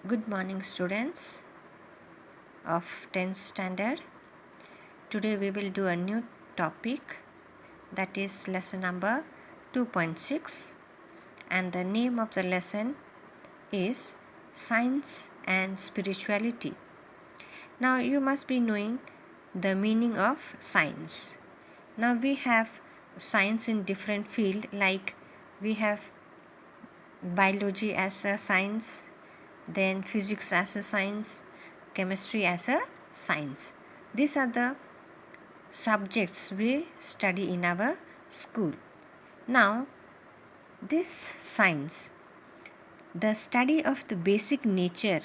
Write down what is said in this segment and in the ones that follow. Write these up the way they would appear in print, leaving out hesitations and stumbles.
Good morning, students of 10th standard. Today we will do a new topic, that is lesson number 2.6, and the name of the lesson is Science and Spirituality. Now you must be knowing the meaning of science. Now we have science in different field, like we have biology as a science, then physics as a science, chemistry as a science. These are the subjects we study in our school. Now, this science, the study of the basic nature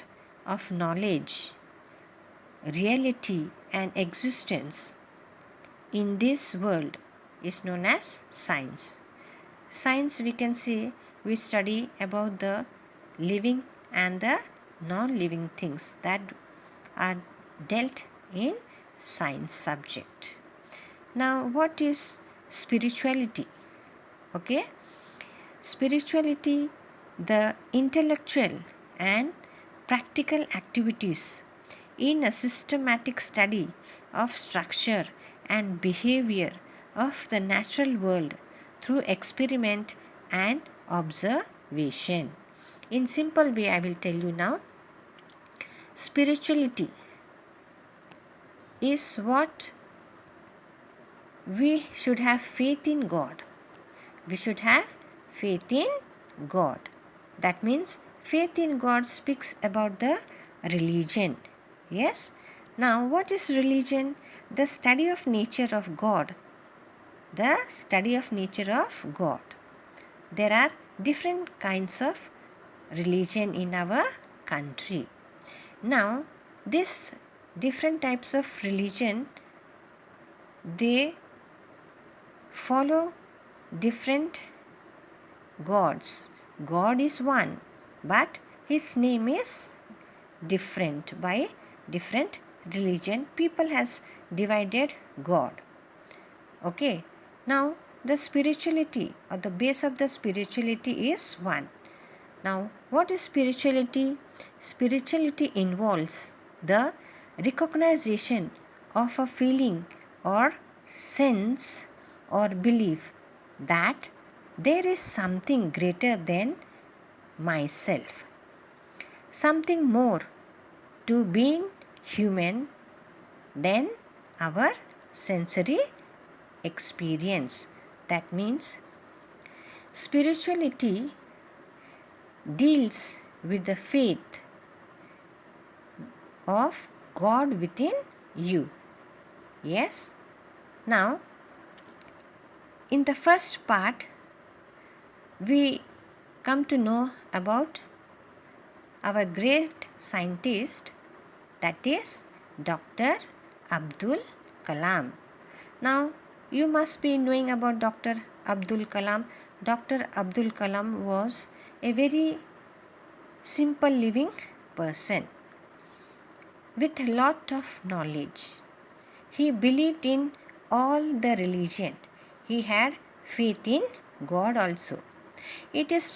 of knowledge, reality, and existence in this world is known as science. Science, we can say, we study about the living and the non-living things that are dealt in science subject. Now, what is spirituality? Okay, spirituality, the intellectual and practical activities in a systematic study of structure and behavior of the natural world through experiment and observation. In simple way, I will tell you now. Spirituality is what we should have faith in God. We should have faith in God. That means faith in God speaks about the religion. Yes? Now, what is religion? The study of nature of God. The study of nature of God. There are different kinds of religion in our country. Now, this different types of religion, they follow different gods. God is one, but his name is different by different religion. People has divided God. Okay. Now, the spirituality or the base of the spirituality is one. Now, what is spirituality? Spirituality involves the recognition of a feeling or sense or belief that there is something greater than myself, something more to being human than our sensory experience. That means spirituality deals with the faith of God within you. Yes? Now, in the first part, we come to know about our great scientist, that is Dr. Abdul Kalam. Now, you must be knowing about Dr. Abdul Kalam. Dr. Abdul Kalam was a very simple living person with a lot of knowledge. He believed in all the religion. He had faith in God also. It is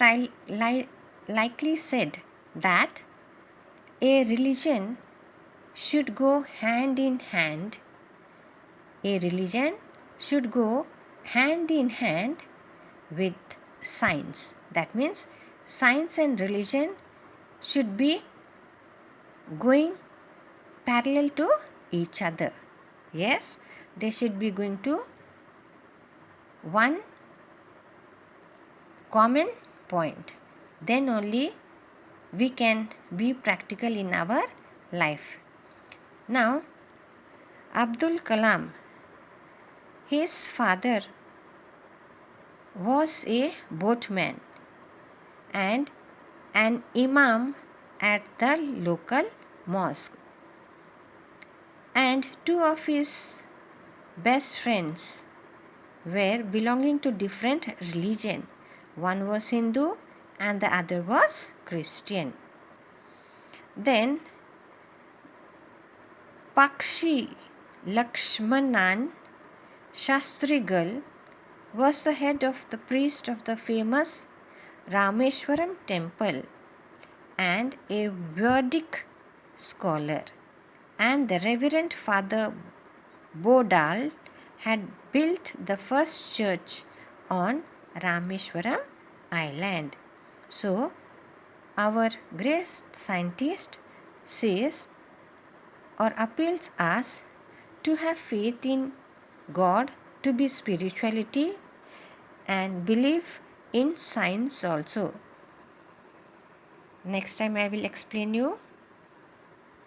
likely said that a religion should go hand in hand. A religion should go hand in hand with science. That means science and religion should be going parallel to each other. Yes, they should be going to one common point. Then only we can be practical in our life. Now, Abdul Kalam, his father was a boatman and an imam at the local mosque. And two of his best friends were belonging to different religion. One was Hindu and the other was Christian. Then Pakshi Lakshmanan Shastrigal was the head of the priest of the famous Rameshwaram temple and a Vedic scholar, and the Reverend Father Bodal had built the first church on Rameshwaram Island. So, our great scientist says or appeals us to have faith in God, to be spirituality, and believe in science also. Next time I will explain you